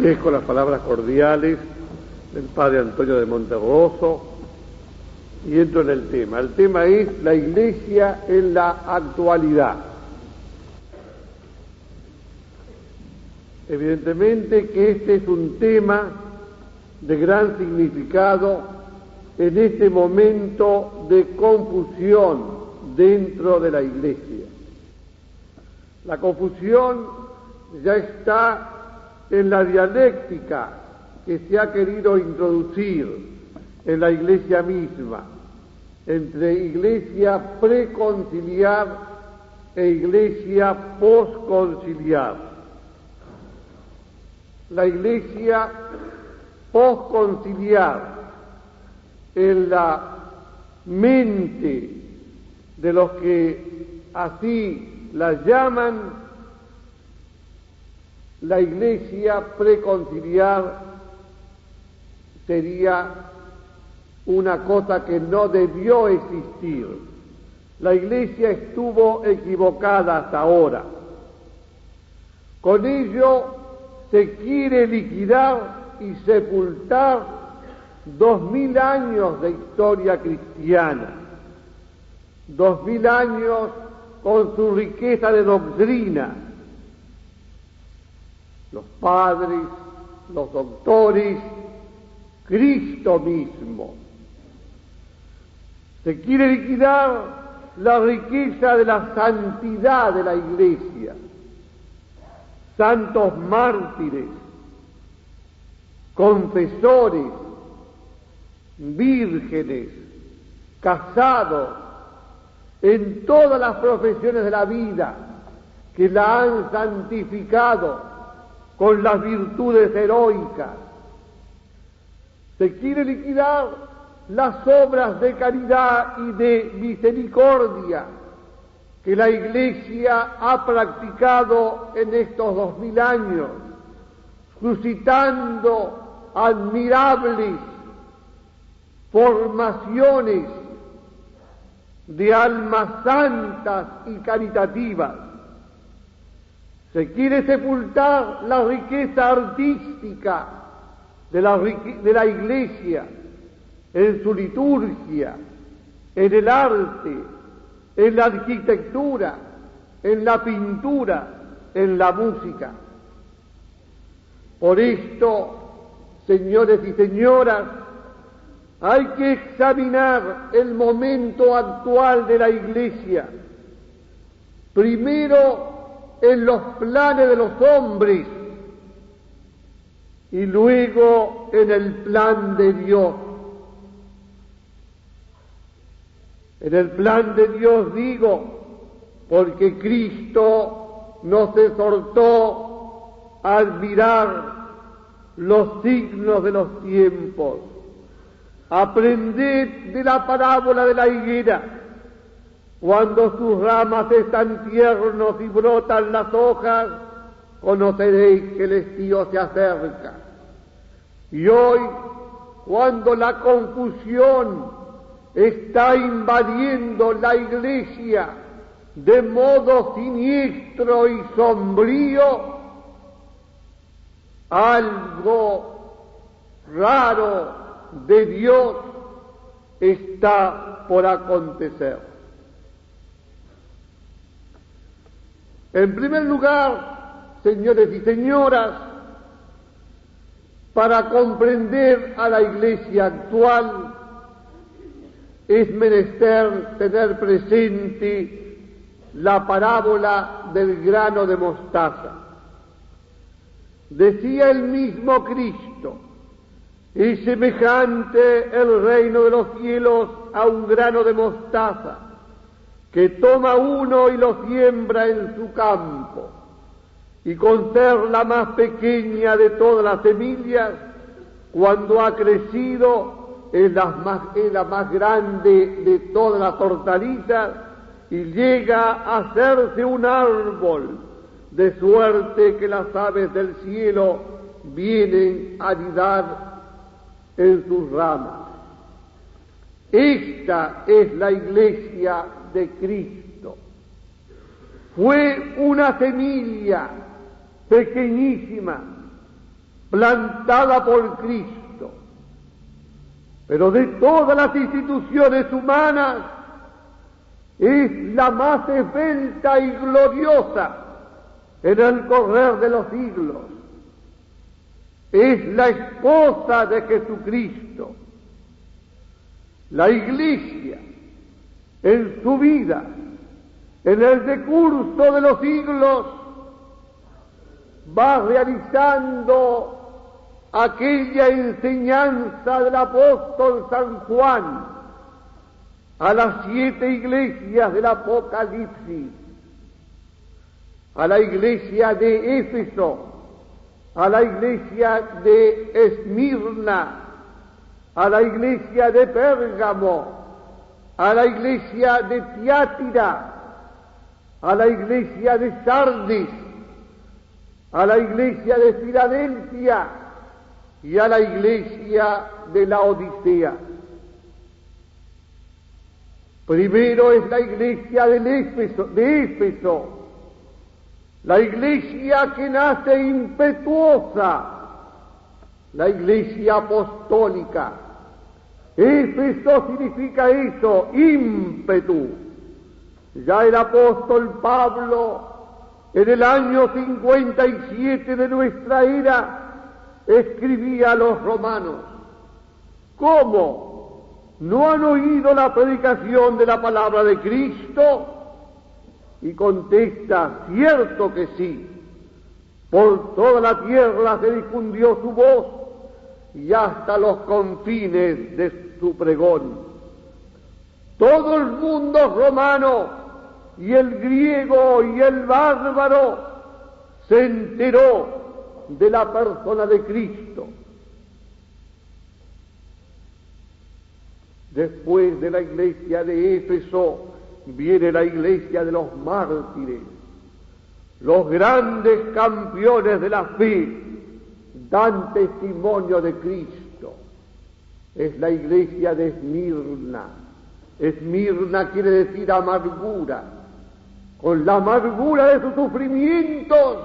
Ofrezco las palabras cordiales del padre Antonio de Monterroso y entro en el tema. El tema es la Iglesia en la actualidad. Evidentemente que este es un tema de gran significado en este momento de confusión dentro de la Iglesia. La confusión ya está en la dialéctica que se ha querido introducir en la Iglesia misma, entre Iglesia preconciliar e Iglesia posconciliar. La Iglesia posconciliar en la mente de los que así la llaman, la Iglesia preconciliar sería una cosa que no debió existir. La Iglesia estuvo equivocada hasta ahora. Con ello se quiere liquidar y sepultar 2000 años de historia cristiana, 2000 años con su riqueza de doctrina. Los padres, los doctores, Cristo mismo. Se quiere liquidar la riqueza de la santidad de la Iglesia, santos mártires, confesores, vírgenes, casados, en todas las profesiones de la vida que la han santificado con las virtudes heroicas. Se quiere liquidar las obras de caridad y de misericordia que la Iglesia ha practicado en estos 2000 años, suscitando admirables formaciones de almas santas y caritativas. Se quiere sepultar la riqueza artística de la Iglesia en su liturgia, en el arte, en la arquitectura, en la pintura, en la música. Por esto, señores y señoras, hay que examinar el momento actual de la Iglesia, primero en los planes de los hombres y luego en el plan de Dios. En el plan de Dios digo, porque Cristo nos exhortó a admirar los signos de los tiempos. Aprended de la parábola de la higuera. Cuando sus ramas están tiernos y brotan las hojas, conoceréis que el estío se acerca. Y hoy, cuando la confusión está invadiendo la Iglesia de modo siniestro y sombrío, algo raro de Dios está por acontecer. En primer lugar, señores y señoras, para comprender a la Iglesia actual es menester tener presente la parábola del grano de mostaza. Decía el mismo Cristo: es semejante el reino de los cielos a un grano de mostaza, que toma uno y lo siembra en su campo, y con ser la más pequeña de todas las semillas, cuando ha crecido, es la más grande de todas las hortalizas, y llega a hacerse un árbol, de suerte que las aves del cielo vienen a anidar en sus ramas. Esta es la Iglesia de Cristo. Fue una semilla pequeñísima plantada por Cristo. Pero de todas las instituciones humanas, es la más esbelta y gloriosa en el correr de los siglos. Es la esposa de Jesucristo. La Iglesia, en su vida, en el decurso de los siglos, va realizando aquella enseñanza del apóstol San Juan a las 7 iglesias del Apocalipsis, a la iglesia de Éfeso, a la iglesia de Esmirna, a la iglesia de Pérgamo, a la iglesia de Tiátira, a la iglesia de Sardis, a la iglesia de Filadelfia y a la iglesia de la Odisea. Primero es la iglesia de Éfeso, la iglesia que nace impetuosa, la iglesia apostólica. Éfeso significa eso, ímpetu. Ya el apóstol Pablo, en el año 57 de nuestra era, escribía a los romanos: ¿cómo? ¿No han oído la predicación de la palabra de Cristo? Y contesta: cierto que sí. Por toda la tierra se difundió su voz y hasta los confines de su pregón. Todo el mundo romano y el griego y el bárbaro se enteró de la persona de Cristo. Después de la iglesia de Éfeso viene la iglesia de los mártires, los grandes campeones de la fe, dan testimonio de Cristo. Es la iglesia de Esmirna. Esmirna quiere decir amargura. Con la amargura de sus sufrimientos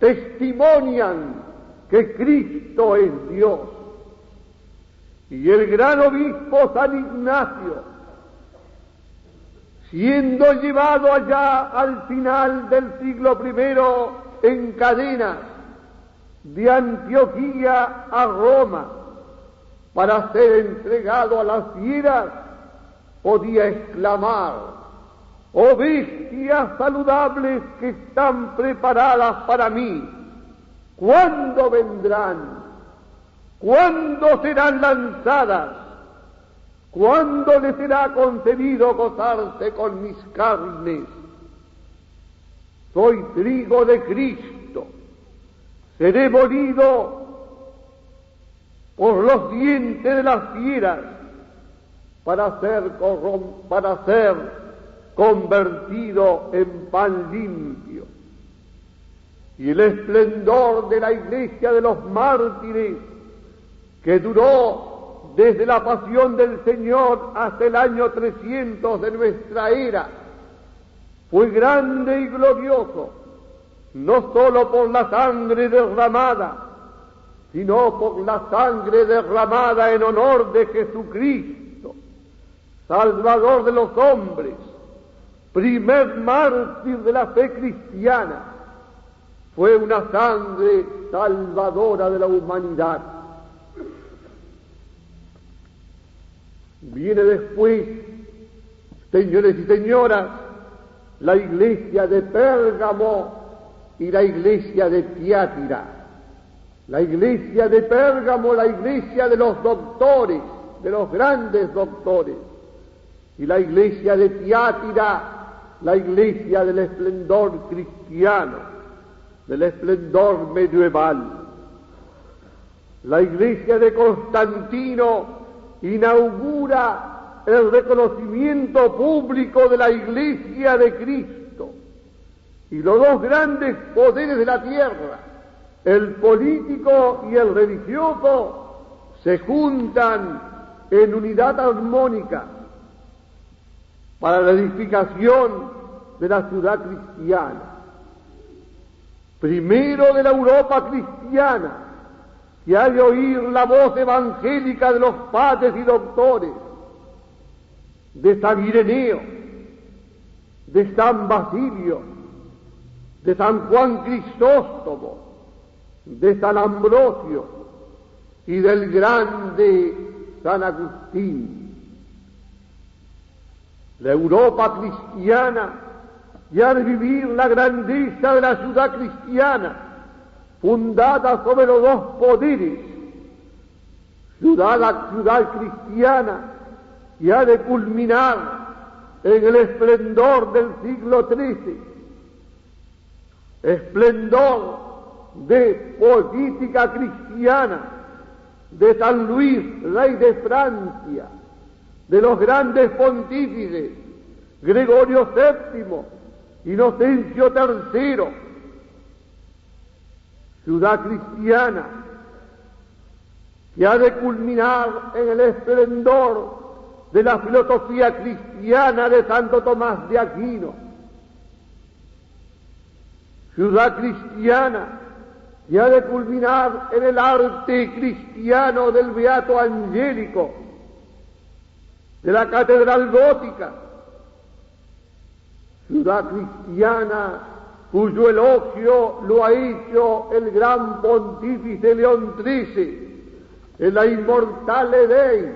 testimonian que Cristo es Dios. Y el gran obispo San Ignacio, siendo llevado allá al final del siglo I en cadenas de Antioquía a Roma para ser entregado a las fieras, podía exclamar: «Oh bestias saludables que están preparadas para mí, ¿cuándo vendrán? ¿Cuándo serán lanzadas? ¿Cuándo les será concedido gozarse con mis carnes? Soy trigo de Cristo, seré molido por los dientes de las fieras para ser convertido en pan limpio». Y el esplendor de la iglesia de los mártires, que duró desde la pasión del Señor hasta el año 300 de nuestra era, fue grande y glorioso, no sólo por la sangre derramada, sino por la sangre derramada en honor de Jesucristo, Salvador de los hombres, primer mártir de la fe cristiana. Fue una sangre salvadora de la humanidad. Viene después, señores y señoras, la iglesia de Pérgamo y la iglesia de Tiátira. La iglesia de Pérgamo, la iglesia de los doctores, de los grandes doctores, y la iglesia de Tiátira, la iglesia del esplendor cristiano, del esplendor medieval. La iglesia de Constantino inaugura el reconocimiento público de la Iglesia de Cristo, y los dos grandes poderes de la tierra, el político y el religioso, se juntan en unidad armónica para la edificación de la ciudad cristiana. Primero de la Europa cristiana, que ha de oír la voz evangélica de los padres y doctores, de San Ireneo, de San Basilio, de San Juan Crisóstomo, de San Ambrosio y del grande San Agustín. La Europa cristiana ya ha de vivir la grandeza de la ciudad cristiana, fundada sobre los dos poderes, ciudad cristiana, y ha de culminar en el esplendor del siglo XIII, esplendor de política cristiana, de San Luis, rey de Francia, de los grandes pontífices, Gregorio VII, Inocencio III, ciudad cristiana, que ha de culminar en el esplendor de la filosofía cristiana de Santo Tomás de Aquino, ciudad cristiana, que ha de culminar en el arte cristiano del Beato Angélico, de la Catedral Gótica, ciudad cristiana cuyo elogio lo ha hecho el gran pontífice León XIII en la Immortale Dei,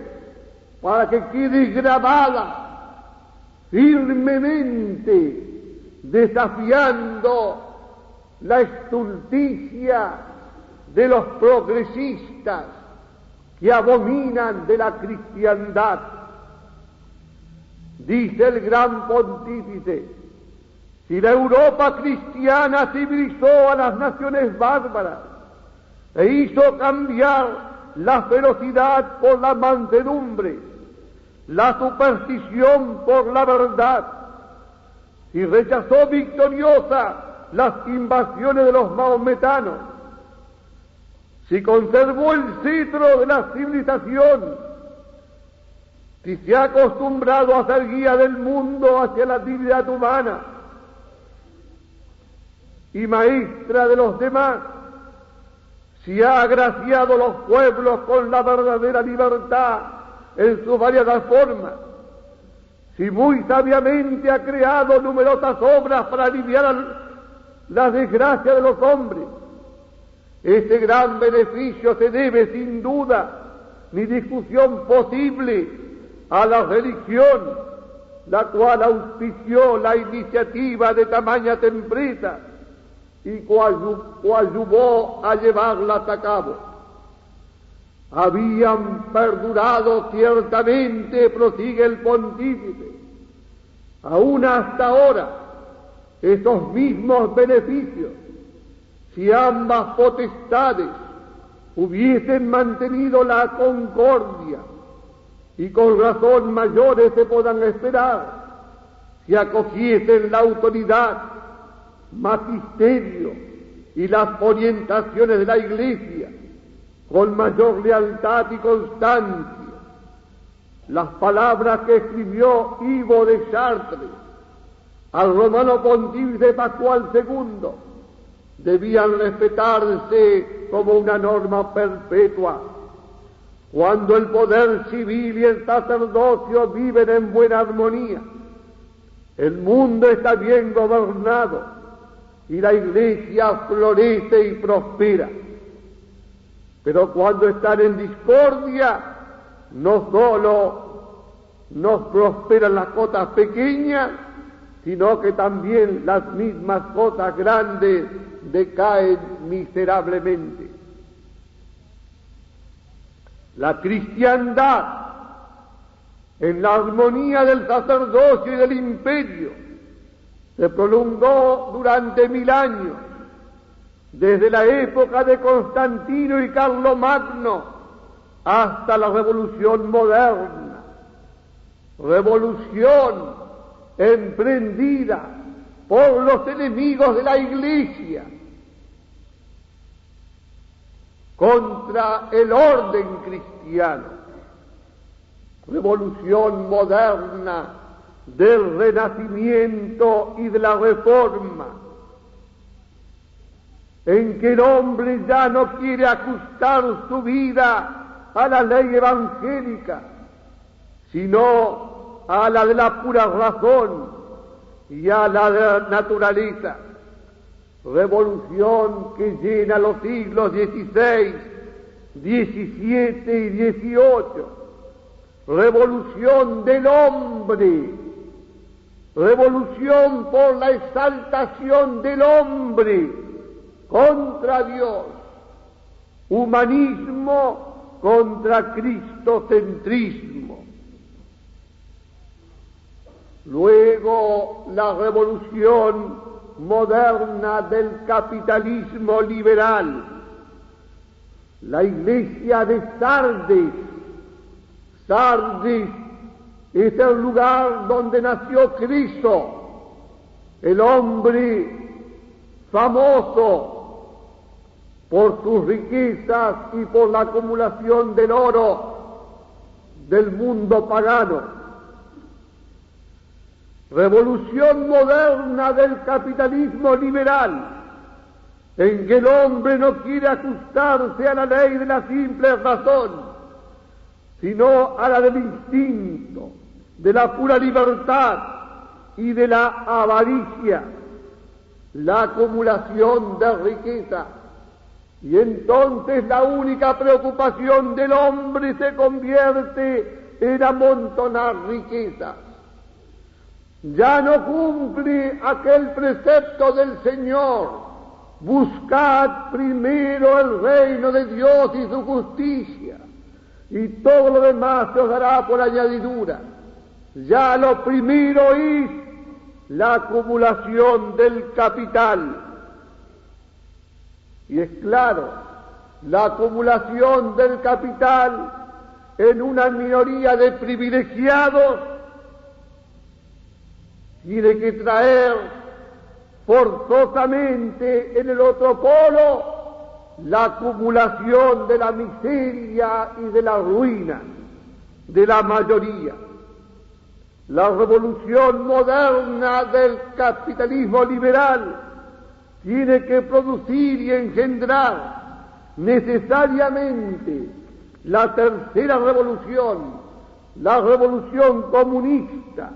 para que quede grabada firmemente, desafiando la estulticia de los progresistas que abominan de la cristiandad. Dice el gran pontífice: si la Europa cristiana civilizó a las naciones bárbaras e hizo cambiar la ferocidad por la mansedumbre, la superstición por la verdad, si rechazó victoriosa las invasiones de los maometanos, si conservó el cetro de la civilización, si se ha acostumbrado a ser guía del mundo hacia la dignidad humana y maestra de los demás, si ha agraciado los pueblos con la verdadera libertad en sus variadas formas, si muy sabiamente ha creado numerosas obras para aliviar la desgracia de los hombres, ese gran beneficio se debe sin duda ni discusión posible a la religión, la cual auspició la iniciativa de tamaña empresa y coadyuvó a llevarlas a cabo. Habían perdurado ciertamente, prosigue el pontífice, aún hasta ahora, esos mismos beneficios, si ambas potestades hubiesen mantenido la concordia, y con razón mayores se puedan esperar, si acogiesen la autoridad, magisterio y las orientaciones de la Iglesia con mayor lealtad y constancia. Las palabras que escribió Ivo de Chartres al romano pontífice Pascual II debían respetarse como una norma perpetua. Cuando el poder civil y el sacerdocio viven en buena armonía, el mundo está bien gobernado y la Iglesia florece y prospera. Pero cuando están en discordia, no solo no prosperan las cosas pequeñas, sino que también las mismas cosas grandes decaen miserablemente. La cristiandad, en la armonía del sacerdocio y del imperio, se prolongó durante 1000 años, desde la época de Constantino y Carlomagno hasta la revolución moderna, revolución emprendida por los enemigos de la Iglesia contra el orden cristiano, revolución moderna del Renacimiento y de la Reforma, en que el hombre ya no quiere ajustar su vida a la ley evangélica, sino a la de la pura razón y a la de la naturaleza. Revolución que llena los siglos XVI, XVII y XVIII. Revolución del hombre, revolución por la exaltación del hombre contra Dios, humanismo contra cristocentrismo. Luego la revolución moderna del capitalismo liberal, la iglesia de Sardes. Sardes es el lugar donde nació Cristo, el hombre famoso por sus riquezas y por la acumulación del oro del mundo pagano. Revolución moderna del capitalismo liberal, en que el hombre no quiere ajustarse a la ley de la simple razón, sino a la del instinto, de la pura libertad y de la avaricia, la acumulación de riqueza. Y entonces la única preocupación del hombre se convierte en amontonar riquezas. Ya no cumple aquel precepto del Señor: buscad primero el reino de Dios y su justicia, y todo lo demás se os dará por añadidura. Ya lo primero es la acumulación del capital. Y es claro, la acumulación del capital en una minoría de privilegiados tiene que traer forzosamente en el otro polo la acumulación de la miseria y de la ruina de la mayoría. La revolución moderna del capitalismo liberal tiene que producir y engendrar necesariamente la tercera revolución, la revolución comunista,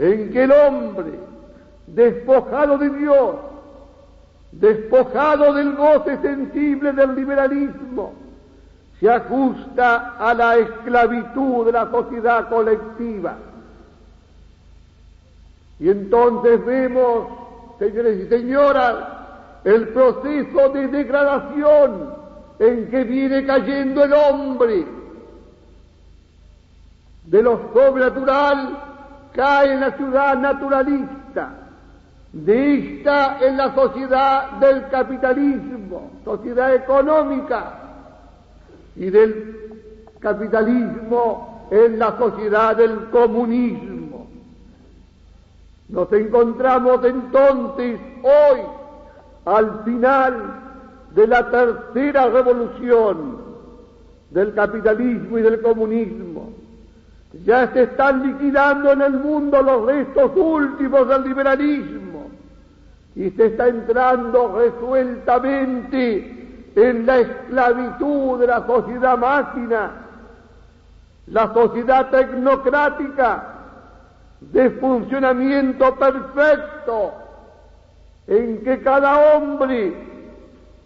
en que el hombre, despojado de Dios, despojado del goce sensible del liberalismo, se ajusta a la esclavitud de la sociedad colectiva. Y entonces vemos, señores y señoras, el proceso de degradación en que viene cayendo el hombre. De lo sobrenatural cae en la ciudad naturalista, de esta en la sociedad del capitalismo, sociedad económica, y del capitalismo en la sociedad del comunismo. Nos encontramos entonces hoy al final de la tercera revolución del capitalismo y del comunismo. Ya se están liquidando en el mundo los restos últimos del liberalismo y se está entrando resueltamente en la esclavitud de la sociedad máquina, la sociedad tecnocrática de funcionamiento perfecto, en que cada hombre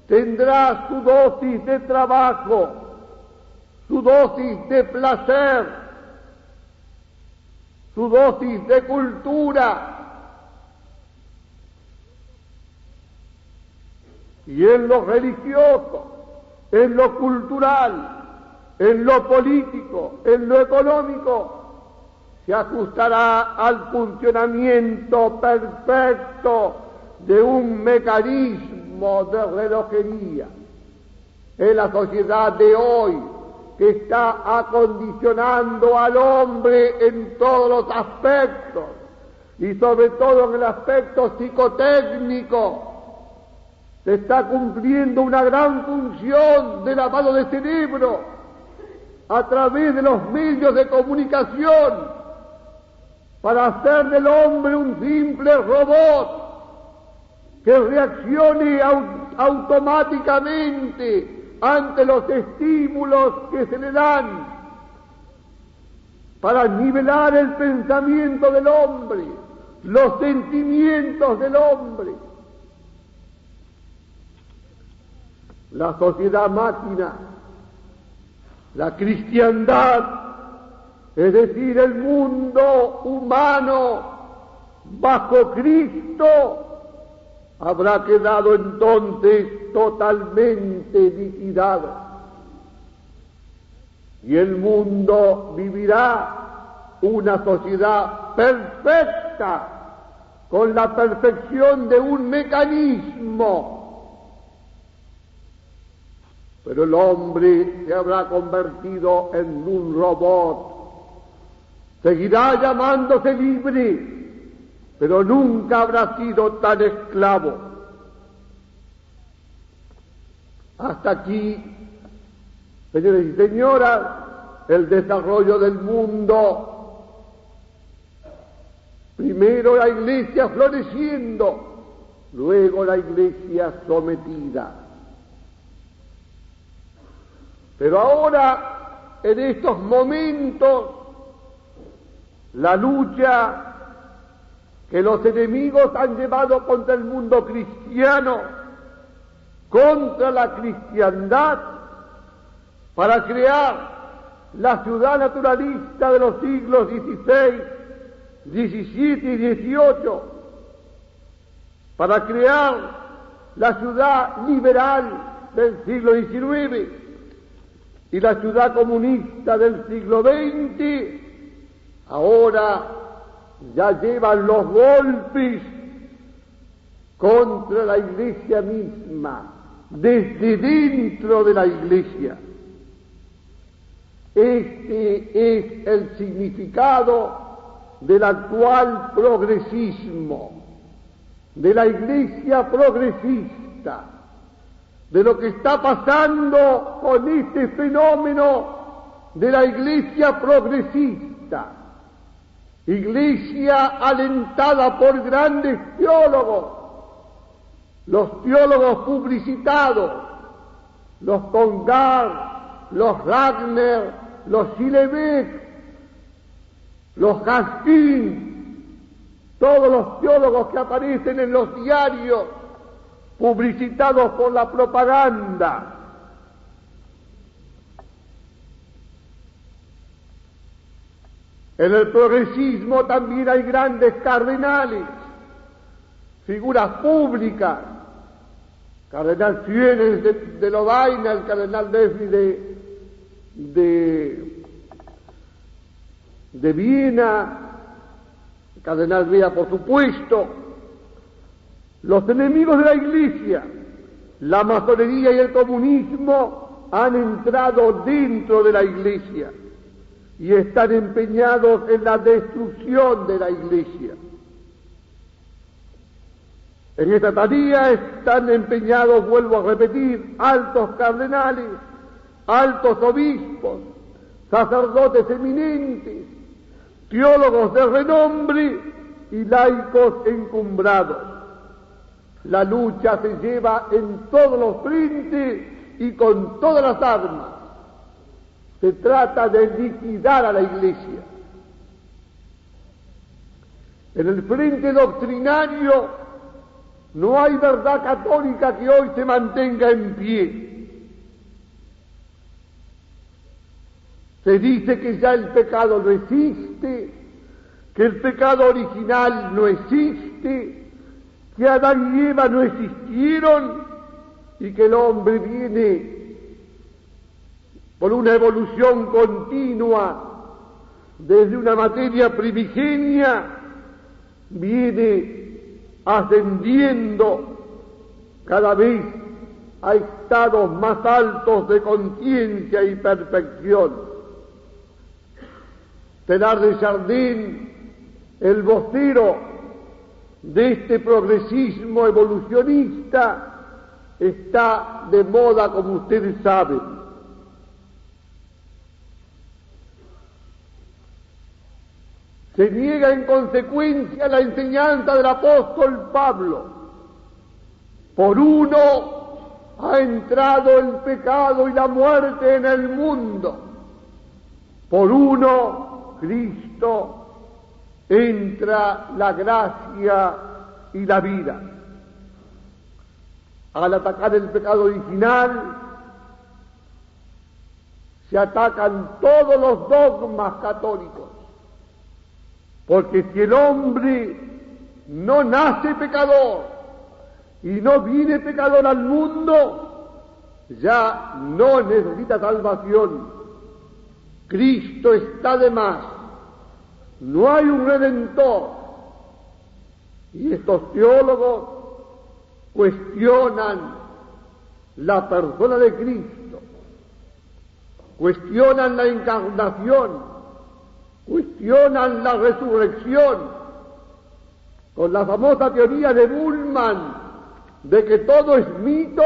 tendrá su dosis de trabajo, su dosis de placer, su dosis de cultura, y en lo religioso, en lo cultural, en lo político, en lo económico, se ajustará al funcionamiento perfecto de un mecanismo de relojería. Es la sociedad de hoy que está acondicionando al hombre en todos los aspectos, y sobre todo en el aspecto psicotécnico. Se está cumpliendo una gran función de lavado de cerebro a través de los medios de comunicación, para hacer del hombre un simple robot que reaccione automáticamente ante los estímulos que se le dan para nivelar el pensamiento del hombre, los sentimientos del hombre. La sociedad máquina, la cristiandad, es decir, el mundo humano bajo Cristo, habrá quedado entonces totalmente liquidado. Y el mundo vivirá una sociedad perfecta, con la perfección de un mecanismo. Pero el hombre se habrá convertido en un robot. Seguirá llamándose libre, pero nunca habrá sido tan esclavo. Hasta aquí, señores y señoras, el desarrollo del mundo. Primero la Iglesia floreciendo, luego la Iglesia sometida. Pero ahora, en estos momentos, la lucha que los enemigos han llevado contra el mundo cristiano, contra la cristiandad, para crear la ciudad naturalista de los siglos XVI, XVII y XVIII, para crear la ciudad liberal del siglo XIX y la ciudad comunista del siglo XX, ahora ya llevan los golpes contra la Iglesia misma, desde dentro de la Iglesia. Este es el significado del actual progresismo, de la Iglesia progresista, de lo que está pasando con este fenómeno de la Iglesia progresista. Iglesia alentada por grandes teólogos, los teólogos publicitados, los Congar, los Wagner, los Schillebeeck, los Gaskin, todos los teólogos que aparecen en los diarios publicitados por la propaganda. En el progresismo también hay grandes cardenales, figuras públicas, cardenal Fiennes de Lovaina, el cardenal Defni de Viena, el cardenal Bea, por supuesto. Los enemigos de la Iglesia, la masonería y el comunismo, han entrado dentro de la Iglesia y están empeñados en la destrucción de la Iglesia. En esta tarea están empeñados, vuelvo a repetir, altos cardenales, altos obispos, sacerdotes eminentes, teólogos de renombre y laicos encumbrados. La lucha se lleva en todos los frentes y con todas las armas. Se trata de liquidar a la Iglesia. En el frente doctrinario no hay verdad católica que hoy se mantenga en pie. Se dice que ya el pecado no existe, que el pecado original no existe, que Adán y Eva no existieron y que el hombre viene por una evolución continua desde una materia primigenia, viene ascendiendo cada vez a estados más altos de conciencia y perfección. Teilhard de Chardin, el vocero de este progresismo evolucionista, está de moda, como ustedes saben. Se niega en consecuencia la enseñanza del apóstol Pablo. Por uno ha entrado el pecado y la muerte en el mundo. Por uno, Cristo, entra la gracia y la vida. Al atacar el pecado original, se atacan todos los dogmas católicos, porque si el hombre no nace pecador y no viene pecador al mundo, ya no necesita salvación. Cristo está de más, no hay un redentor. Y estos teólogos cuestionan la persona de Cristo, cuestionan la encarnación, cuestionan la resurrección, con la famosa teoría de Bullmann de que todo es mito,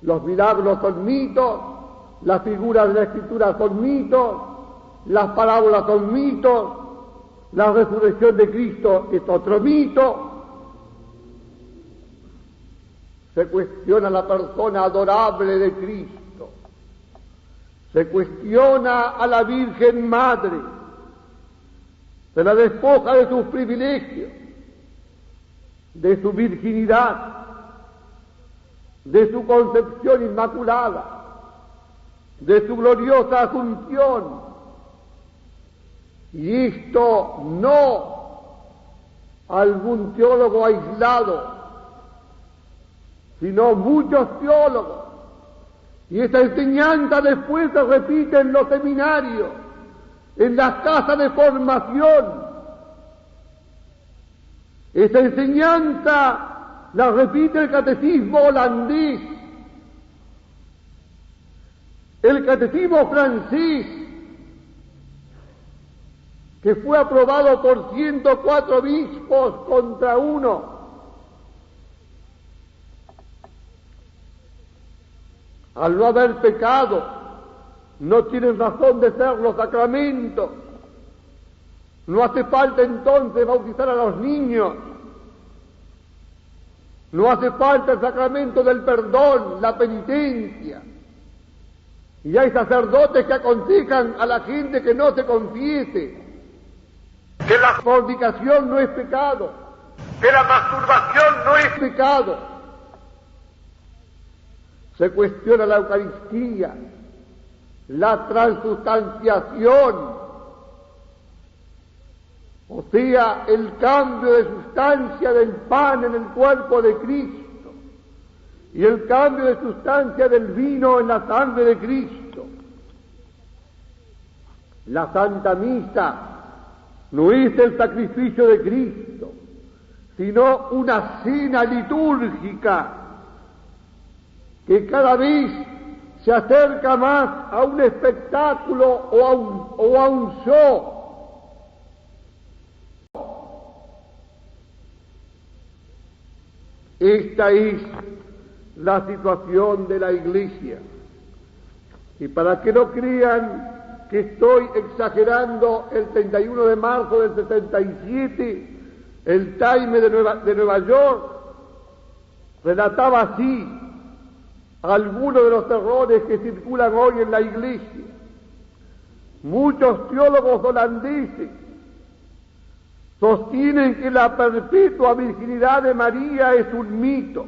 los milagros son mitos, las figuras de la Escritura son mitos, las parábolas son mitos, la resurrección de Cristo es otro mito. Se cuestiona la persona adorable de Cristo, se cuestiona a la Virgen Madre, se la despoja de sus privilegios, de su virginidad, de su concepción inmaculada, de su gloriosa asunción. Y esto no algún teólogo aislado, sino muchos teólogos. Y esta enseñanza después se repite en los seminarios, en las casas de formación. Esta enseñanza la repite el catecismo holandés, el catecismo francés, que fue aprobado por 104 obispos contra 1. Al no haber pecado, no tienen razón de ser los sacramentos. No hace falta entonces bautizar a los niños. No hace falta el sacramento del perdón, la penitencia. Y hay sacerdotes que aconsejan a la gente que no se confiese, que la fornicación no es pecado, que la masturbación no es pecado. Se cuestiona la Eucaristía, la transustanciación, o sea, el cambio de sustancia del pan en el cuerpo de Cristo y el cambio de sustancia del vino en la sangre de Cristo. La Santa Misa no es el sacrificio de Cristo, sino una cena litúrgica que cada vez se acerca más a un espectáculo o a un show. Esta es la situación de la Iglesia. Y para que no crean que estoy exagerando, el 31 de marzo del 77, el Times de Nueva York relataba así algunos de los errores que circulan hoy en la Iglesia. Muchos teólogos holandeses sostienen que la perpetua virginidad de María es un mito.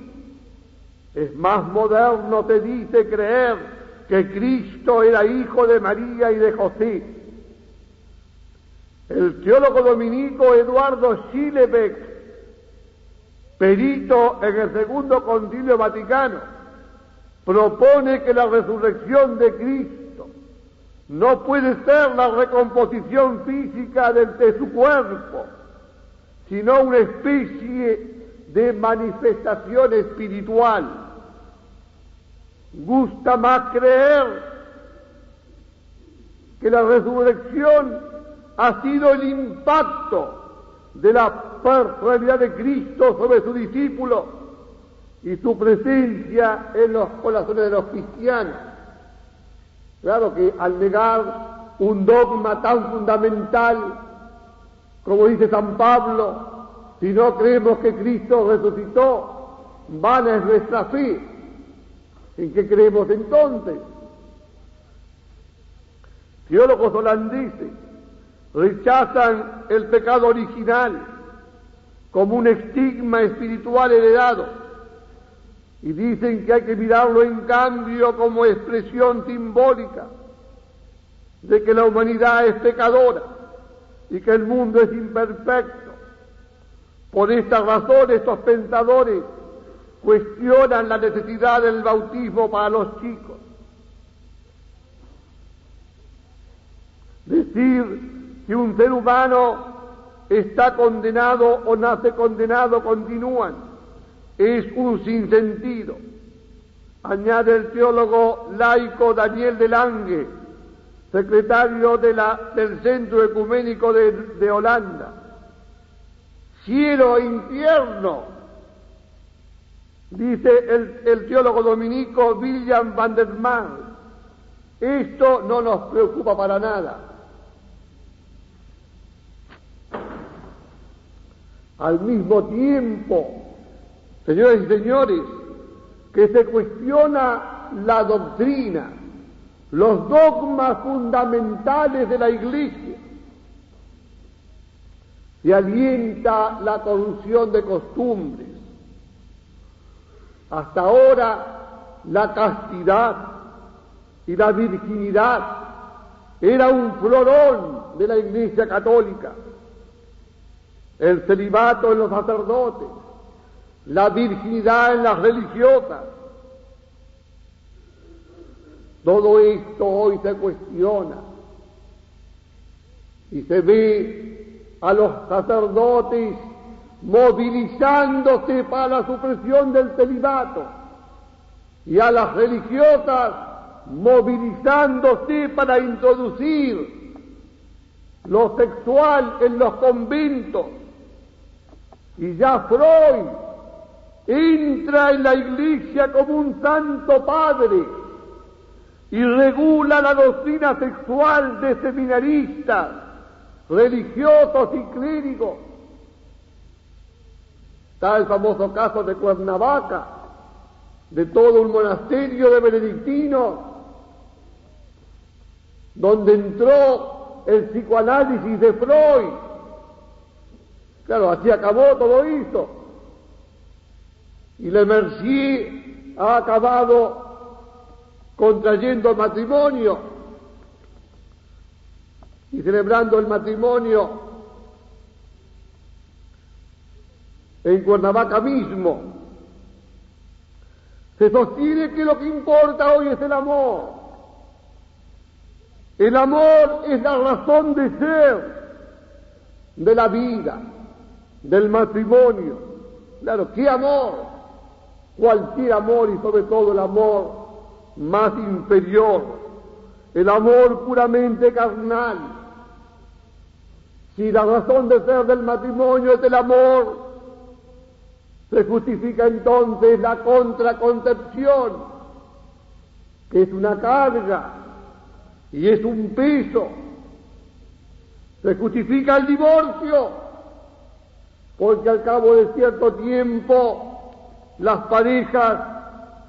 Es más moderno, se dice, creer que Cristo era hijo de María y de José. El teólogo dominico Eduardo Schillebeck, perito en el Segundo Concilio Vaticano, propone que la resurrección de Cristo no puede ser la recomposición física de su cuerpo, sino una especie de manifestación espiritual. Gusta más creer que la resurrección ha sido el impacto de la personalidad de Cristo sobre sus discípulos y su presencia en los corazones de los cristianos. Claro que al negar un dogma tan fundamental, como dice San Pablo, si no creemos que Cristo resucitó, vana es nuestra fe. ¿En qué creemos entonces? Teólogos holandeses rechazan el pecado original como un estigma espiritual heredado y dicen que hay que mirarlo en cambio como expresión simbólica de que la humanidad es pecadora y que el mundo es imperfecto. Por esta razón estos pensadores cuestionan la necesidad del bautismo para los chicos. Decir que un ser humano está condenado o nace condenado continúan es un sinsentido. Añade el teólogo laico Daniel de Lange, secretario del Centro Ecuménico de Holanda. Cielo e infierno, dice el teólogo dominico William van der Mark. Esto no nos preocupa para nada. Al mismo tiempo, señoras y señores, que se cuestiona la doctrina, los dogmas fundamentales de la Iglesia, se alienta la corrupción de costumbres. Hasta ahora la castidad y la virginidad era un florón de la Iglesia católica. El celibato en los sacerdotes, la virginidad en las religiosas. Todo esto hoy se cuestiona y se ve a los sacerdotes movilizándose para la supresión del celibato y a las religiosas movilizándose para introducir lo sexual en los conventos. Y ya Freud entra en la Iglesia como un santo padre y regula la doctrina sexual de seminaristas, religiosos y clérigos. Está el famoso caso de Cuernavaca, de todo un monasterio de benedictinos, donde entró el psicoanálisis de Freud. Claro, así acabó todo esto. Y Le Mercier ha acabado contrayendo matrimonio y celebrando el matrimonio en Cuernavaca mismo. Se sostiene que lo que importa hoy es el amor. El amor es la razón de ser de la vida, del matrimonio. Claro, ¿qué amor? Cualquier amor y sobre todo el amor más inferior, el amor puramente carnal. Si la razón de ser del matrimonio es el amor, se justifica entonces la contraconcepción, que es una carga y es un peso. Se justifica el divorcio, porque al cabo de cierto tiempo las parejas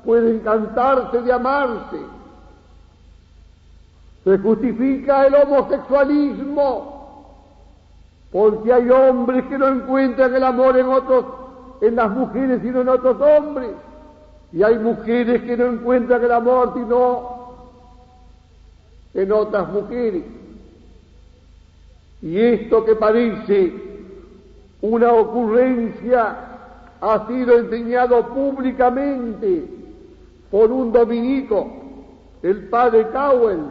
pueden cansarse de amarse. Se justifica el homosexualismo, porque hay hombres que no encuentran el amor en las mujeres sino en otros hombres, y hay mujeres que no encuentran el amor sino en otras mujeres. Y esto que parece una ocurrencia ha sido enseñado públicamente por un dominico, el padre Cowell,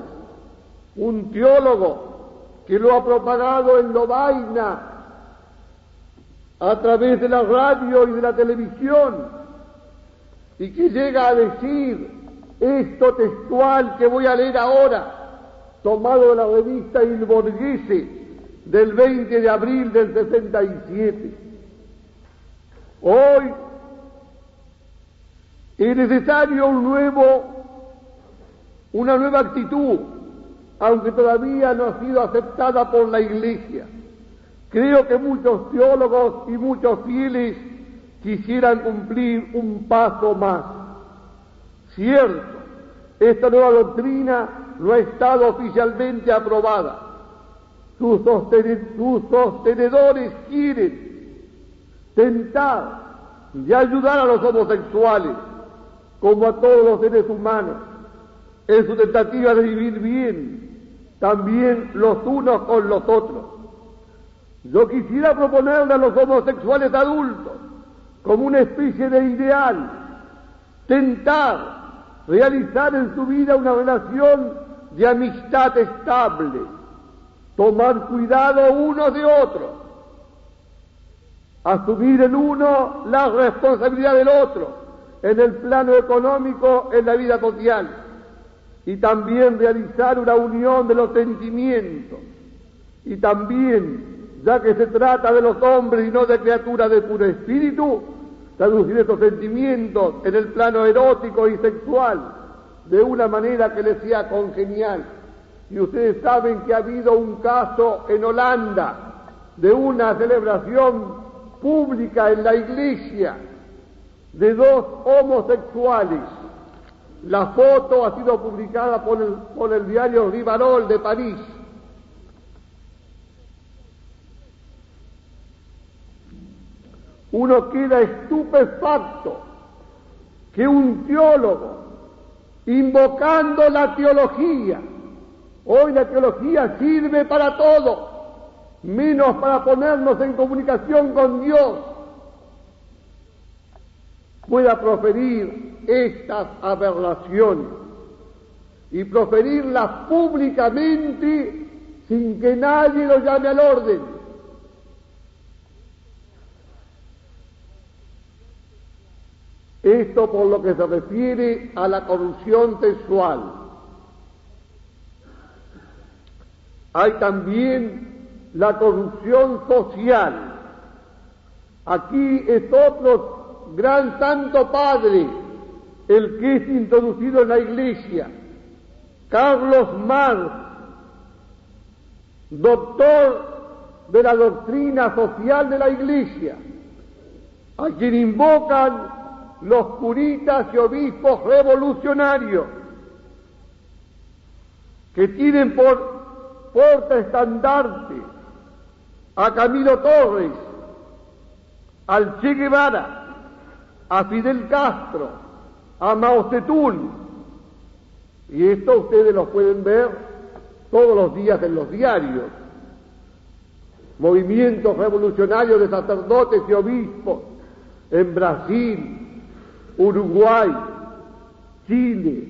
un teólogo que lo ha propagado en Lovaina a través de la radio y de la televisión, y que llega a decir esto textual que voy a leer ahora, tomado de la revista Il Borghese del 20 de abril del 67. Hoy es necesario una nueva actitud, aunque todavía no ha sido aceptada por la Iglesia. Creo que muchos teólogos y muchos fieles quisieran cumplir un paso más. Cierto, esta nueva doctrina no ha estado oficialmente aprobada. Sus sostenedores quieren tentar y ayudar a los homosexuales, como a todos los seres humanos, en su tentativa de vivir bien, también los unos con los otros. Yo quisiera proponerle a los homosexuales adultos, como una especie de ideal, tentar realizar en su vida una relación de amistad estable, tomar cuidado unos de otros, asumir el uno la responsabilidad del otro, en el plano económico, en la vida social, y también realizar una unión de los sentimientos, y también, ya que se trata de los hombres y no de criaturas de puro espíritu, traducir estos sentimientos en el plano erótico y sexual de una manera que les sea congenial. Y ustedes saben que ha habido un caso en Holanda de una celebración pública en la iglesia de dos homosexuales. La foto ha sido publicada por el diario Rivarol de París. Uno queda estupefacto que un teólogo, invocando la teología, hoy la teología sirve para todo, menos para ponernos en comunicación con Dios, pueda proferir estas aberraciones y proferirlas públicamente sin que nadie lo llame al orden. Esto por lo que se refiere a la corrupción sexual. Hay también la corrupción social. Aquí es otro gran santo padre, el que es introducido en la iglesia, Carlos Marx, doctor de la doctrina social de la iglesia, a quien invocan los curitas y obispos revolucionarios, que tienen por portaestandarte a Camilo Torres, al Che Guevara, a Fidel Castro, a Mao Zedong, y esto ustedes lo pueden ver todos los días en los diarios. Movimientos revolucionarios de sacerdotes y obispos en Brasil, Uruguay, Chile,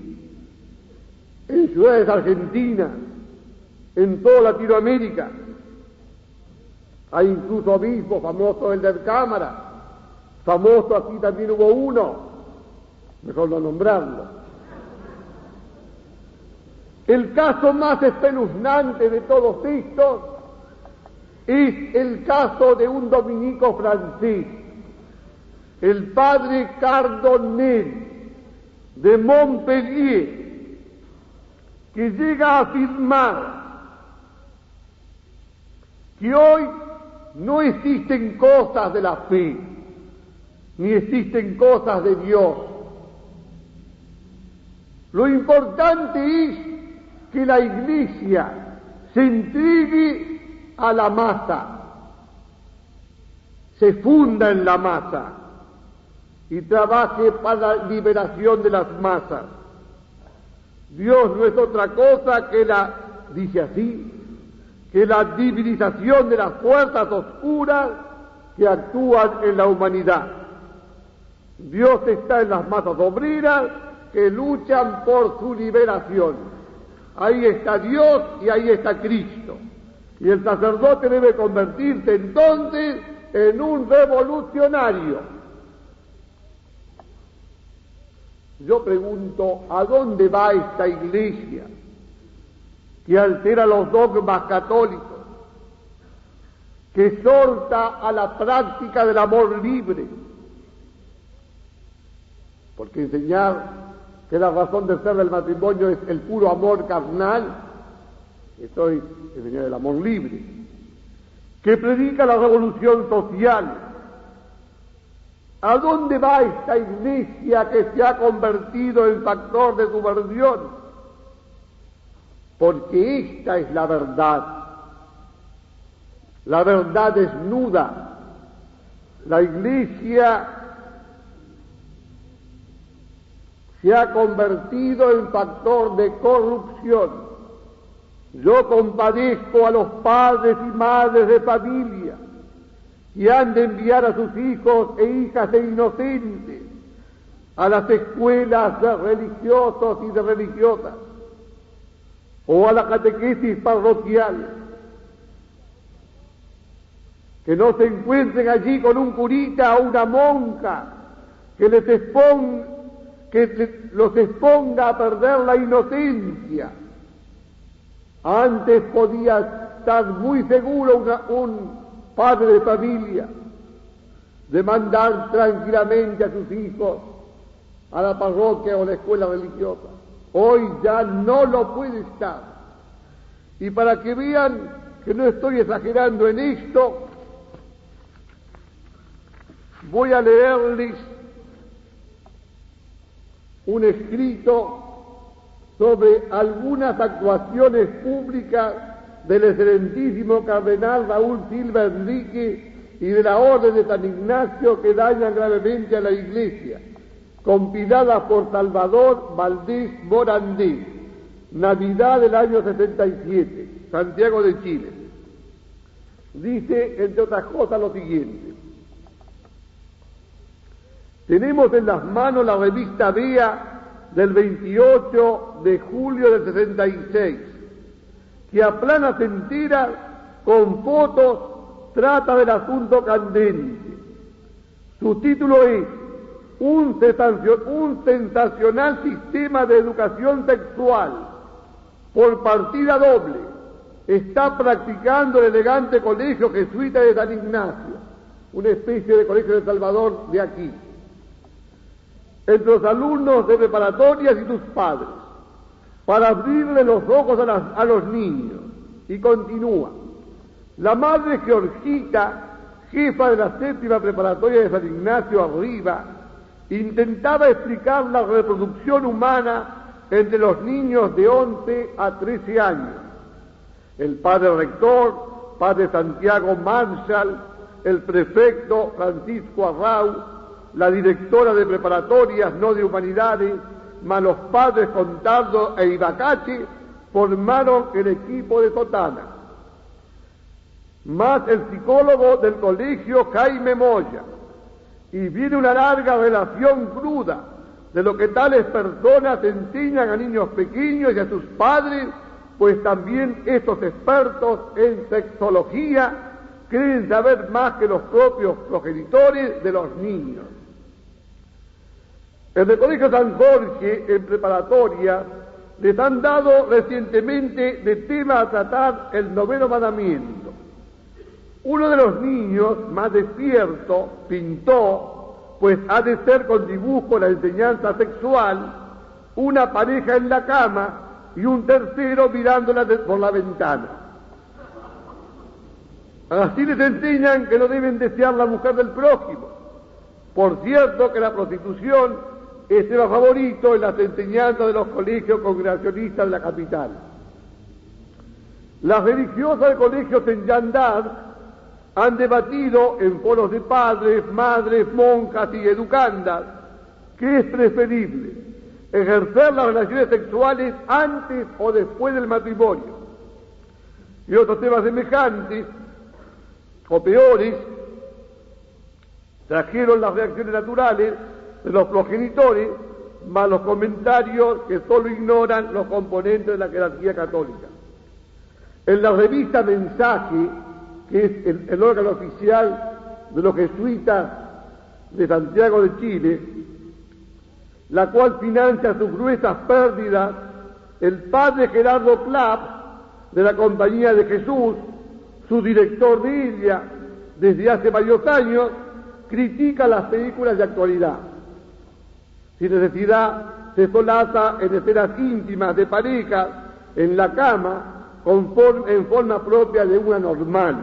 en ciudades argentinas, en toda Latinoamérica. Hay incluso obispos famosos, el de Cámara, famoso aquí también hubo uno, mejor no nombrarlo. El caso más espeluznante de todos estos es el caso de un dominico francés, el padre Cardonnel de Montpellier, que llega a afirmar que hoy no existen cosas de la fe, ni existen cosas de Dios. Lo importante es que la Iglesia se entregue a la masa, se funda en la masa y trabaje para la liberación de las masas. Dios no es otra cosa que dice así, que la divinización de las fuerzas oscuras que actúan en la humanidad. Dios está en las masas obreras que luchan por su liberación. Ahí está Dios y ahí está Cristo. Y el sacerdote debe convertirse entonces en un revolucionario. Yo pregunto, ¿a dónde va esta iglesia que altera los dogmas católicos, que exhorta a la práctica del amor libre? Porque enseñar que la razón de ser del matrimonio es el puro amor carnal, esto es enseñar el amor libre, que predica la revolución social, ¿A dónde va esta iglesia que se ha convertido en factor de subversión? Porque esta es la verdad desnuda. La iglesia se ha convertido en factor de corrupción. Yo compadezco a los padres y madres de familia que han de enviar a sus hijos e hijas inocentes a las escuelas de religiosos y de religiosas o a la catequesis parroquial, que no se encuentren allí con un curita o una monja que los exponga a perder la inocencia. Antes podía estar muy seguro un padre de familia de mandar tranquilamente a sus hijos a la parroquia o a la escuela religiosa. Hoy ya no lo puede estar. Y para que vean que no estoy exagerando en esto, voy a leerles un escrito sobre algunas actuaciones públicas del excelentísimo cardenal Raúl Silva Enrique y de la Orden de San Ignacio que dañan gravemente a la Iglesia, compilada por Salvador Valdés Morandé, Navidad del año 67, Santiago de Chile. Dice, entre otras cosas, lo siguiente: tenemos en las manos la revista Vea del 28 de julio del 66, que a planas enteras, con fotos, trata del asunto candente. Su título es un sensacional sistema de educación sexual por partida doble está practicando el elegante colegio jesuita de San Ignacio, una especie de colegio de Salvador de aquí, entre los alumnos de preparatorias y sus padres, para abrirle los ojos a los niños. Y continúa: la madre Georgita, jefa de la 7ª preparatoria de San Ignacio Arriba, intentaba explicar la reproducción humana entre los niños de 11 a 13 años. El padre rector, padre Santiago Marshall, el prefecto Francisco Arrau, la directora de preparatorias no de humanidades, más los padres Contardo e Ibacache, formaron el equipo de Sotana, más el psicólogo del colegio Jaime Moya, y viene una larga relación cruda de lo que tales personas enseñan a niños pequeños y a sus padres, pues también estos expertos en sexología creen saber más que los propios progenitores de los niños. En el Colegio San Jorge, en preparatoria, les han dado recientemente de tema a tratar el 9º mandamiento. Uno de los niños, más despierto, pintó, pues ha de ser con dibujo la enseñanza sexual, una pareja en la cama y un tercero mirándola por la ventana. Así les enseñan que no deben desear la mujer del prójimo. Por cierto que la prostitución es tema favorito en las enseñanzas de los colegios congregacionistas de la capital. Las religiosas del colegio Saint Jean d'Arc han debatido en foros de padres, madres, monjas y educandas que es preferible ejercer las relaciones sexuales antes o después del matrimonio. Y otros temas semejantes o peores trajeron las reacciones naturales de los progenitores, más los comentarios que solo ignoran los componentes de la jerarquía católica. En la revista Mensaje, que es el órgano oficial de los jesuitas de Santiago de Chile, la cual financia sus gruesas pérdidas, el padre Gerardo Clapp, de la Compañía de Jesús, su director de ella desde hace varios años, critica las películas de actualidad. Sin necesidad, se solaza en escenas íntimas de parejas en la cama en forma propia de una normal.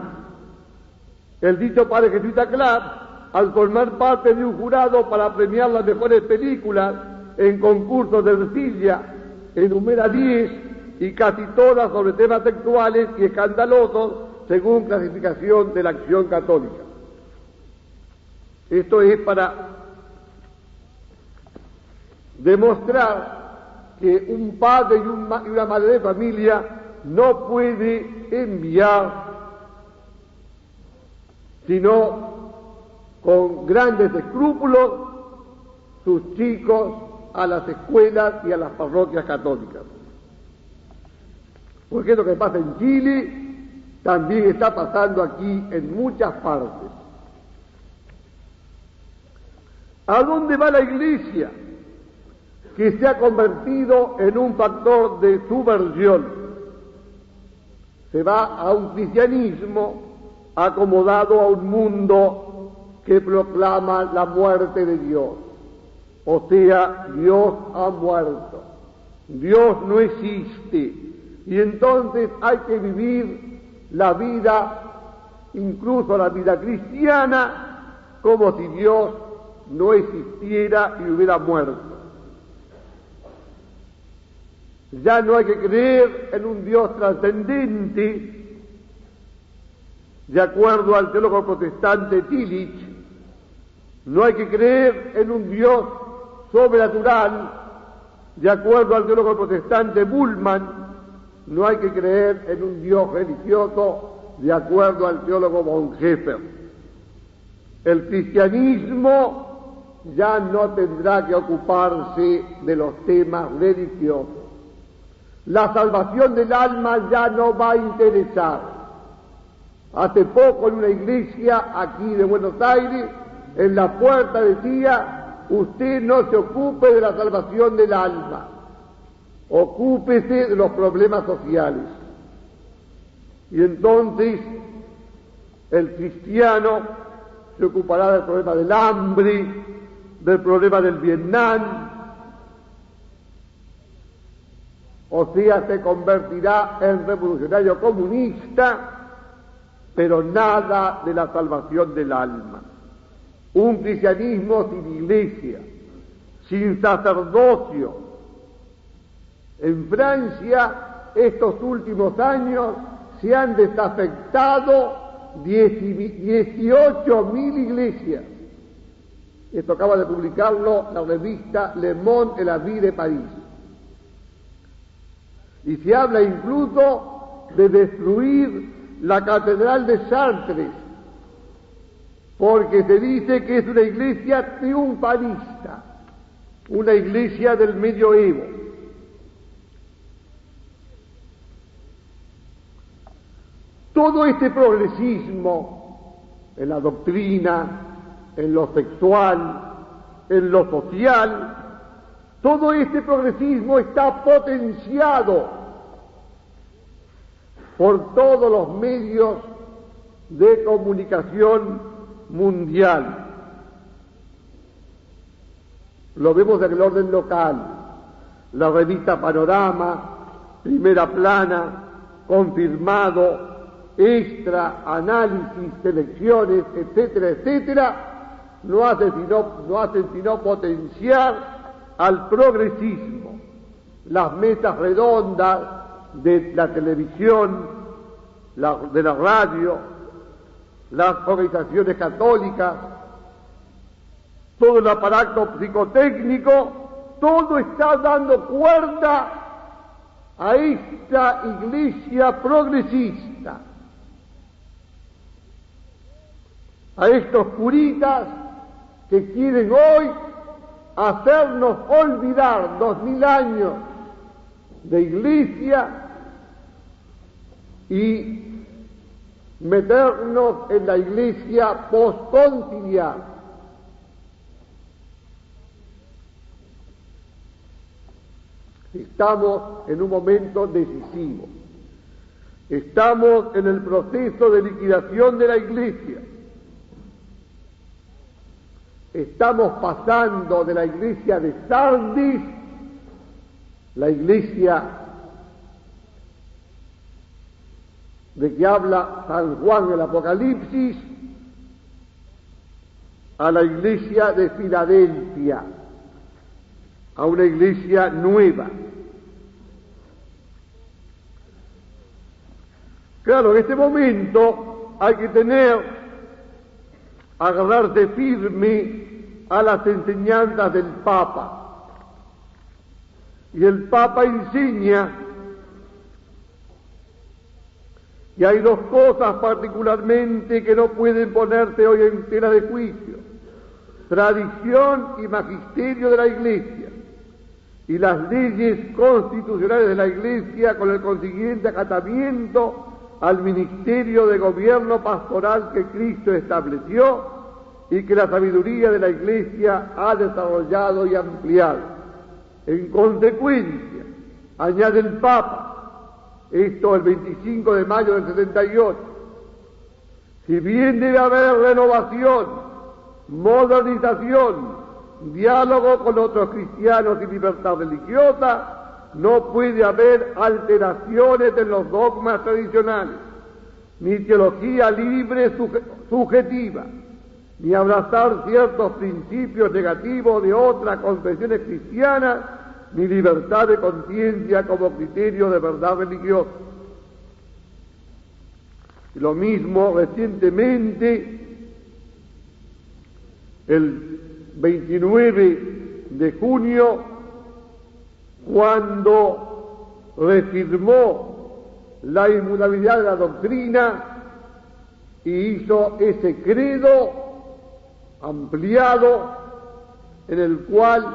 El dicho padre jesuita Clapp al formar parte de un jurado para premiar las mejores películas en concursos de Ercilla, enumera 10 y casi todas sobre temas sexuales y escandalosos según clasificación de la Acción Católica. Esto es para demostrar que un padre y una madre de familia no puede enviar sino con grandes escrúpulos sus chicos a las escuelas y a las parroquias católicas. Porque lo que pasa en Chile también está pasando aquí en muchas partes. ¿A dónde va la Iglesia? Que se ha convertido en un factor de subversión. Se va a un cristianismo acomodado a un mundo que proclama la muerte de Dios. O sea, Dios ha muerto. Dios no existe. Y entonces hay que vivir la vida, incluso la vida cristiana, como si Dios no existiera y hubiera muerto. Ya no hay que creer en un Dios trascendente, de acuerdo al teólogo protestante Tillich. No hay que creer en un Dios sobrenatural, de acuerdo al teólogo protestante Bullmann. No hay que creer en un Dios religioso, de acuerdo al teólogo Bonhoeffer. El cristianismo ya no tendrá que ocuparse de los temas religiosos. La salvación del alma ya no va a interesar. Hace poco en una iglesia aquí de Buenos Aires, en la puerta decía: usted no se ocupe de la salvación del alma, ocúpese de los problemas sociales. Y entonces el cristiano se ocupará del problema del hambre, del problema del Vietnam, o sea, se convertirá en revolucionario comunista, pero nada de la salvación del alma. Un cristianismo sin iglesia, sin sacerdocio. En Francia, estos últimos años, se han desafectado 18.000 iglesias. Esto acaba de publicarlo la revista Le Monde et la Vie de París. Y se habla incluso de destruir la catedral de Chartres, porque se dice que es una iglesia triunfalista, una iglesia del medioevo. Todo este progresismo en la doctrina, en lo sexual, en lo social, todo este progresismo está potenciado por todos los medios de comunicación mundial. Lo vemos en el orden local: la revista Panorama, Primera Plana, Confirmado, Extra, Análisis, Selecciones, etcétera, etcétera, no hacen sino potenciar al progresismo. Las mesas redondas de la televisión, de la radio, las organizaciones católicas, todo el aparato psicotécnico, todo está dando cuerda a esta iglesia progresista, a estos curitas que quieren hoy hacernos olvidar 2000 años de iglesia y meternos en la iglesia postconciliar. Estamos en un momento decisivo. Estamos en el proceso de liquidación de la iglesia. Estamos pasando de la iglesia de Sardis, la iglesia de que habla San Juan del Apocalipsis, a la iglesia de Filadelfia, a una iglesia nueva. Claro, en este momento hay que agarrarse firme a las enseñanzas del Papa. Y el Papa enseña que hay dos cosas particularmente que no pueden ponerse hoy en tela de juicio: tradición y magisterio de la Iglesia, y las leyes constitucionales de la Iglesia con el consiguiente acatamiento al ministerio de gobierno pastoral que Cristo estableció y que la sabiduría de la Iglesia ha desarrollado y ampliado. En consecuencia, añade el Papa, esto el 25 de mayo del 78, si bien debe haber renovación, modernización, diálogo con otros cristianos y libertad religiosa, no puede haber alteraciones en los dogmas tradicionales, ni teología libre subjetiva, ni abrazar ciertos principios negativos de otras confesiones cristianas, ni libertad de conciencia como criterio de verdad religiosa. Y lo mismo recientemente, el 29 de junio, cuando reafirmó la inmutabilidad de la doctrina y hizo ese credo ampliado en el cual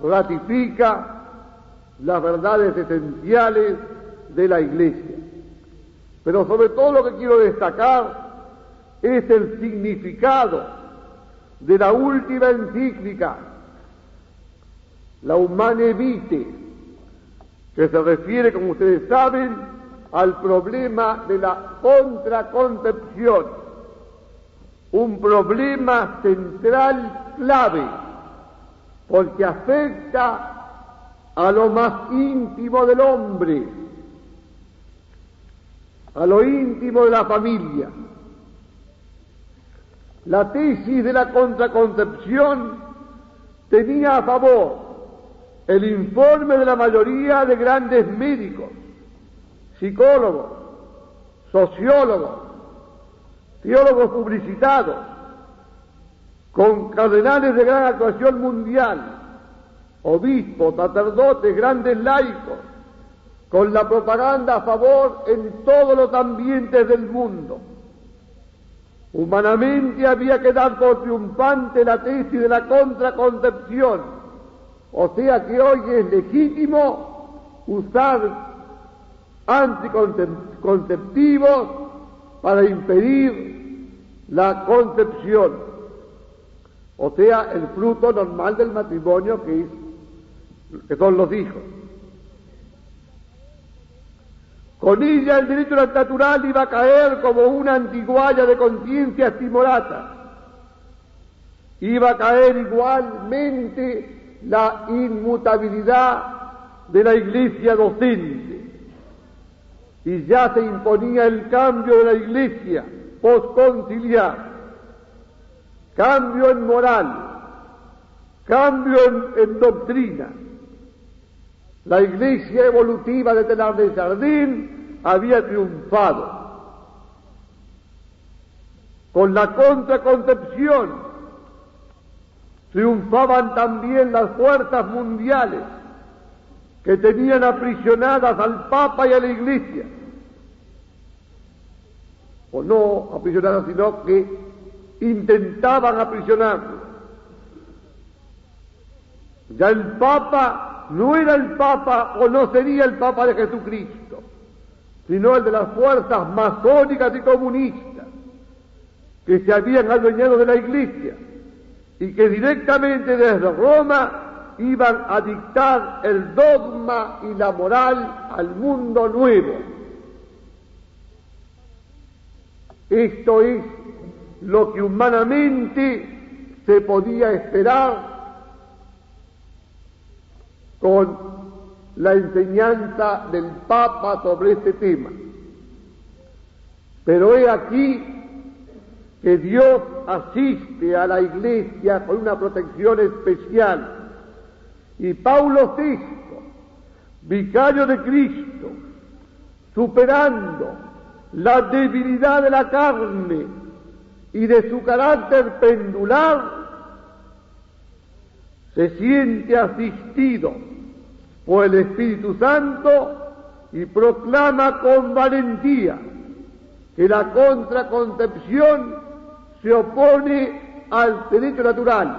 ratifica las verdades esenciales de la Iglesia. Pero sobre todo lo que quiero destacar es el significado de la última encíclica, la Humanae Vitae, que se refiere, como ustedes saben, al problema de la contraconcepción, un problema central clave, porque afecta a lo más íntimo del hombre, a lo íntimo de la familia. La tesis de la contraconcepción tenía a favor el informe de la mayoría de grandes médicos, psicólogos, sociólogos, teólogos publicitados, con cardenales de gran actuación mundial, obispos, sacerdotes, grandes laicos, con la propaganda a favor en todos los ambientes del mundo. Humanamente había que dar por triunfante la tesis de la contraconcepción, o sea que hoy es legítimo usar anticonceptivos para impedir la concepción, o sea, el fruto normal del matrimonio que son los hijos. Con ella el derecho natural iba a caer como una antiguaya de conciencia timorata. Iba a caer igualmente la inmutabilidad de la Iglesia docente. Y ya se imponía el cambio de la Iglesia posconciliar, cambio en moral, cambio en doctrina. La Iglesia evolutiva de Teilhard de Chardin había triunfado. Con la contraconcepción triunfaban también las fuerzas mundiales que tenían aprisionadas al Papa y a la Iglesia, o no aprisionadas, sino que intentaban aprisionarlo. Ya el Papa no era el Papa o no sería el Papa de Jesucristo, sino el de las fuerzas masónicas y comunistas que se habían adueñado de la Iglesia y que directamente desde Roma iban a dictar el dogma y la moral al mundo nuevo. Esto es lo que humanamente se podía esperar con la enseñanza del Papa sobre este tema. Pero he aquí que Dios asiste a la Iglesia con una protección especial. Y Paulo VI, vicario de Cristo, superando la debilidad de la carne y de su carácter pendular, se siente asistido por el Espíritu Santo y proclama con valentía que la contraconcepción se opone al derecho natural.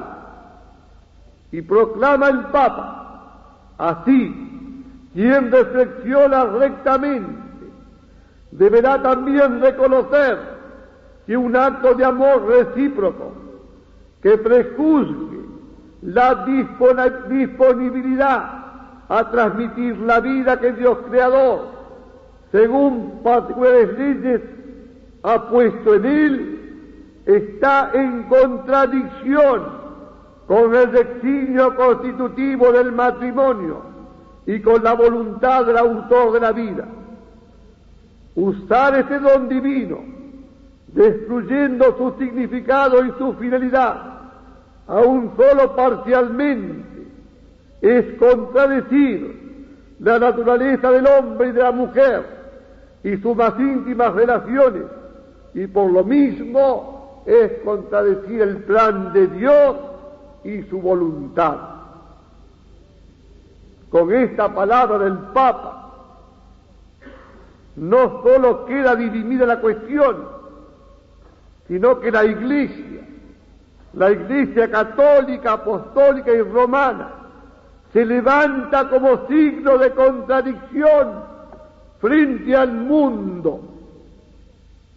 Y proclama el Papa: así, quien reflexiona rectamente deberá también reconocer que un acto de amor recíproco que prejuzgue la disponibilidad a transmitir la vida que Dios Creador, según particulares leyes, ha puesto en él, está en contradicción con el designio constitutivo del matrimonio y con la voluntad del autor de la vida. Usar ese don divino, destruyendo su significado y su finalidad, aun solo parcialmente, es contradecir la naturaleza del hombre y de la mujer y sus más íntimas relaciones, y por lo mismo es contradecir el plan de Dios y su voluntad. Con esta palabra del Papa, no solo queda dirimida la cuestión, sino que la Iglesia católica, apostólica y romana, se levanta como signo de contradicción frente al mundo.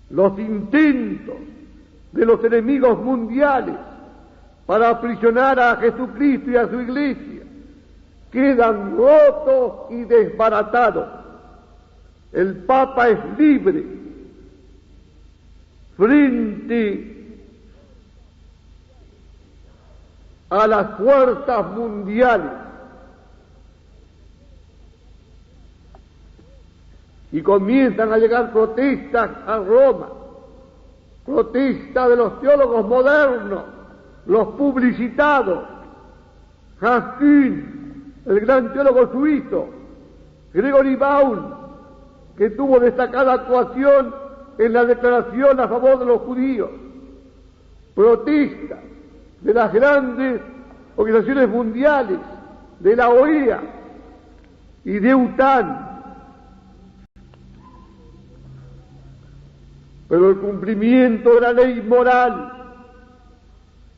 Los intentos de los enemigos mundiales para aprisionar a Jesucristo y a su Iglesia quedan rotos y desbaratados. El Papa es libre frente a las fuerzas mundiales, y comienzan a llegar protestas a Roma, protestas de los teólogos modernos, los publicitados. Hans Kühn, el gran teólogo suizo, Gregory Baum, que tuvo destacada actuación en la declaración a favor de los judíos, protestas de las grandes organizaciones mundiales, de la OEA y de UTAN. Pero el cumplimiento de la ley moral,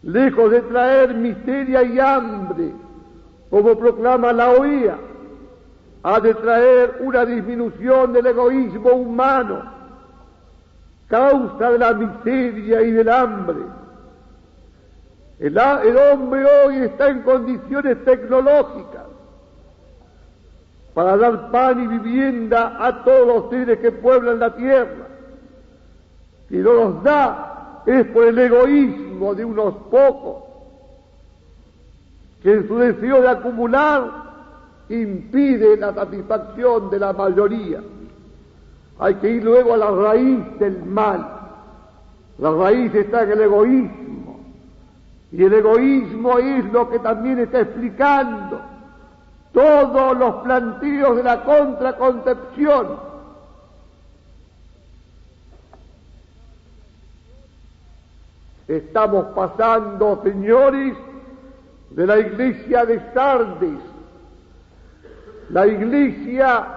lejos de traer miseria y hambre, como proclama la OEA, ha de traer una disminución del egoísmo humano, causa de la miseria y del hambre. El hombre hoy está en condiciones tecnológicas para dar pan y vivienda a todos los seres que pueblan la tierra. Si no los da, es por el egoísmo de unos pocos, que en su deseo de acumular impide la satisfacción de la mayoría. Hay que ir luego a la raíz del mal. La raíz está en el egoísmo, y el egoísmo es lo que también está explicando todos los planteos de la contraconcepción. Estamos pasando, señores, de la iglesia de Sardes, la iglesia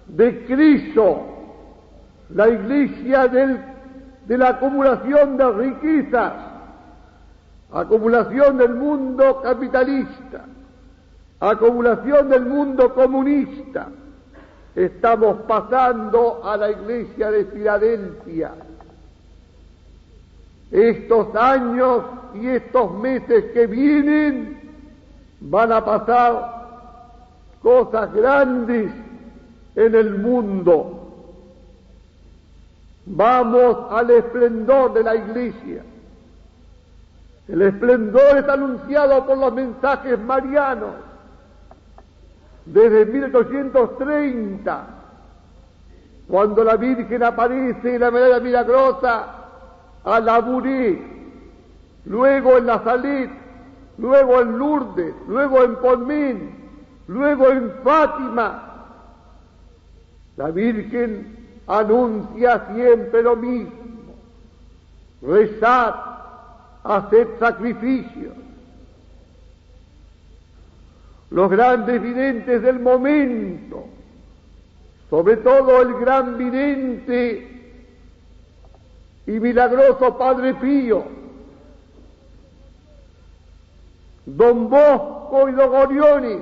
de Cristo, la iglesia de la acumulación de riquezas, acumulación del mundo capitalista, acumulación del mundo comunista. Estamos pasando a la iglesia de Filadelfia. Estos años y estos meses que vienen van a pasar cosas grandes en el mundo. Vamos al esplendor de la Iglesia. El esplendor es anunciado por los mensajes marianos desde 1830, cuando la Virgen aparece en la medalla milagrosa a Labouré, luego en La Salette, luego en Lourdes, luego en Polmen, luego en Fátima. La Virgen anuncia siempre lo mismo: rezad, haced sacrificios. Los grandes videntes del momento, sobre todo el gran vidente y milagroso Padre Pío, Don Bosco y Don Gorioni,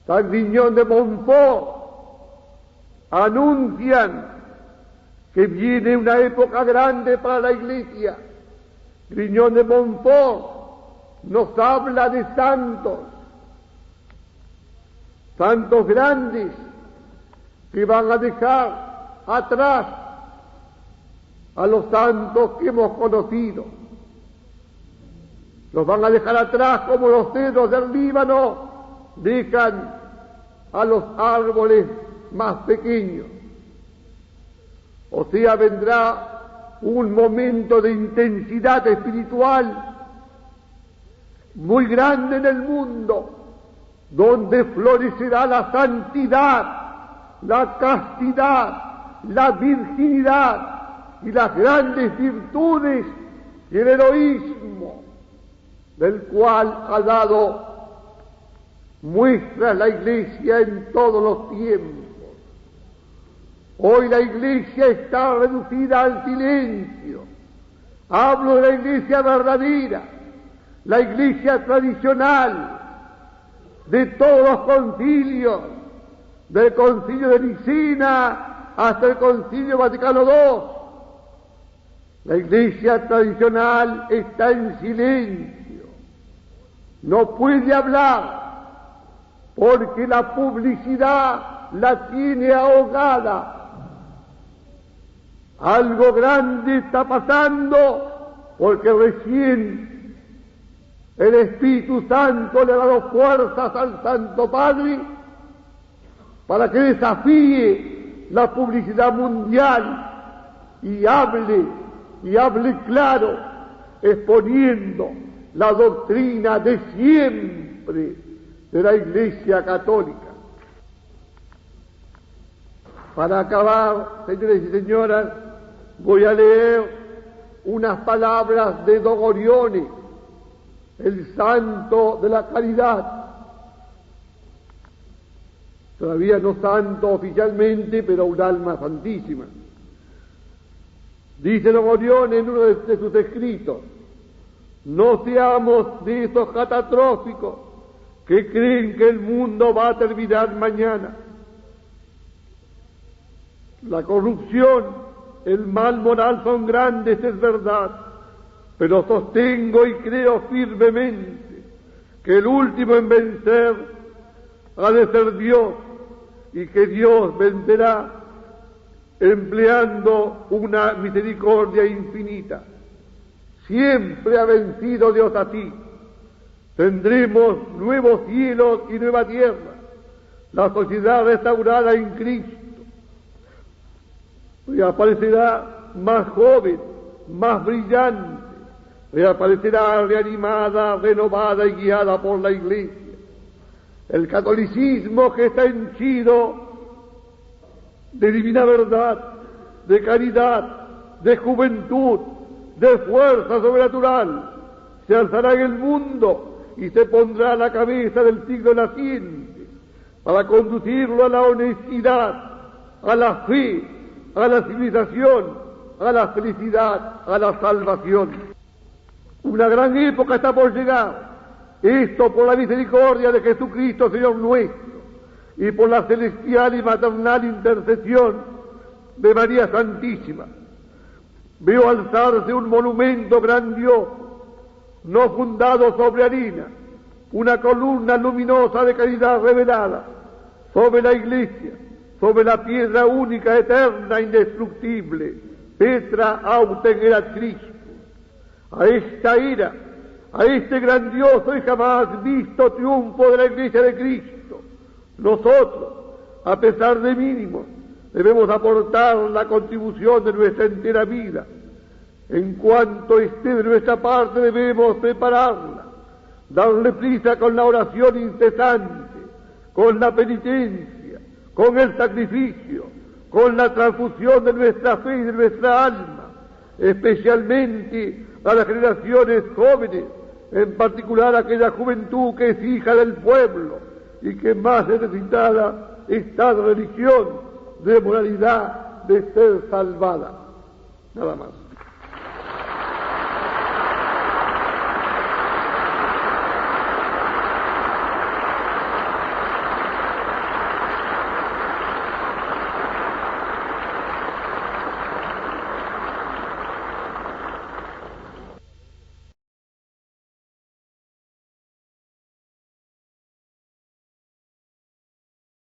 San Griñón de Montfort, anuncian que viene una época grande para la Iglesia. Griñón de Montfort nos habla de santos grandes que van a dejar atrás a los santos que hemos conocido. Los van a dejar atrás como los cedros del Líbano dejan a los árboles más pequeños. O sea, vendrá un momento de intensidad espiritual muy grande en el mundo, donde florecerá la santidad, la castidad, la virginidad y las grandes virtudes y el heroísmo del cual ha dado muestra la Iglesia en todos los tiempos. Hoy la Iglesia está reducida al silencio. Hablo de la Iglesia verdadera, la Iglesia tradicional, de todos los concilios, del Concilio de Nicea hasta el Concilio Vaticano II. La Iglesia tradicional está en silencio, no puede hablar, porque la publicidad la tiene ahogada. Algo grande está pasando, porque recién el Espíritu Santo le ha dado fuerzas al Santo Padre para que desafíe la publicidad mundial y hable claro, exponiendo la doctrina de siempre de la Iglesia Católica. Para acabar, señores y señoras, voy a leer unas palabras de Don Gorioni, el santo de la caridad. Todavía no santo oficialmente, pero un alma santísima. Dice Don Gorioni en uno de sus escritos: no seamos de esos catastróficos que creen que el mundo va a terminar mañana. La corrupción, el mal moral son grandes, es verdad, pero sostengo y creo firmemente que el último en vencer ha de ser Dios, y que Dios vencerá empleando una misericordia infinita. Siempre ha vencido Dios así. Tendremos nuevos cielos y nueva tierra, la sociedad restaurada en Cristo. Reaparecerá más joven, más brillante, reaparecerá reanimada, renovada y guiada por la Iglesia. El catolicismo, que está henchido de divina verdad, de caridad, de juventud, de fuerza sobrenatural, se alzará en el mundo y se pondrá a la cabeza del siglo naciente para conducirlo a la honestidad, a la fe, a la civilización, a la felicidad, a la salvación. Una gran época está por llegar. Esto por la misericordia de Jesucristo, Señor nuestro, y por la celestial y maternal intercesión de María Santísima. Veo alzarse un monumento grandioso, no fundado sobre harina, una columna luminosa de caridad revelada sobre la Iglesia, sobre la piedra única, eterna, indestructible, Petra Autem erat Christus. A esta era, a este grandioso y jamás visto triunfo de la Iglesia de Cristo, nosotros, a pesar de mínimos, debemos aportar la contribución de nuestra entera vida. En cuanto esté de nuestra parte, debemos prepararla, darle prisa con la oración incesante, con la penitencia, con el sacrificio, con la transfusión de nuestra fe y de nuestra alma, especialmente a las generaciones jóvenes, en particular aquella juventud que es hija del pueblo y que más necesitada está de religión, de moralidad, de ser salvada. Nada más.